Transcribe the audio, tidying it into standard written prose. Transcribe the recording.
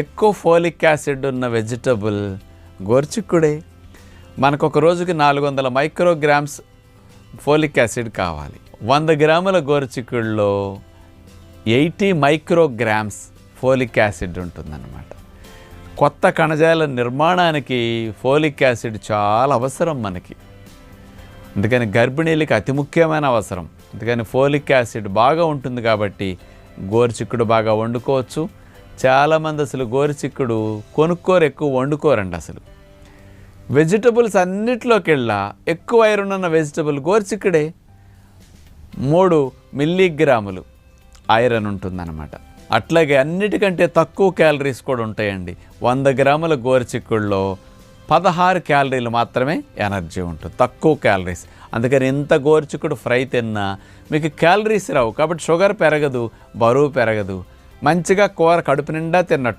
ఎక్కువ folic acid ఉన్న vegetable గోరుచిక్కుడే. మనకు ఒక రోజుకి 400 మైక్రోగ్రామ్స్ ఫోలిక్ యాసిడ్ కావాలి. 100 గ్రాముల గోరుచిక్కుడులో 80 మైక్రోగ్రామ్స్ ఫోలిక్ యాసిడ్ ఉంటుందన్నమాట. కొత్త కణజాల నిర్మాణానికి ఫోలిక్ యాసిడ్ చాలా అవసరం మనకి. అందుకని గర్భిణీలకి అతి ముఖ్యమైన అవసరం. అందుకని ఫోలిక్ యాసిడ్ బాగా ఉంటుంది కాబట్టి గోరుచిక్కుడు బాగా వండుకోవచ్చు. చాలామంది అసలు గోరుచిక్కుడు కొనుక్కోరు, ఎక్కువ వండుకోరండి. అసలు వెజిటబుల్స్ అన్నిట్లోకెళ్ళా ఎక్కువ ఐరన్ ఉన్న వెజిటబుల్ గోరుచిక్కుడే. 3 మిల్లీగ్రాములు ఐరన్ ఉంటుందన్నమాట. అట్లాగే అన్నిటికంటే తక్కువ క్యాలరీస్ కూడా ఉంటాయండి. 100 గ్రాముల గోరుచిక్కుడులో 16 క్యాలరీలు మాత్రమే ఎనర్జీ ఉంటుంది, తక్కువ క్యాలరీస్. అందుకని ఇంత గోరుచిక్కుడు ఫ్రై తిన్నా మీకు క్యాలరీస్ రావు, కాబట్టి షుగర్ పెరగదు, బరువు పెరగదు. మంచిగా కూర కడుపు నిండా తిన్నట్లు.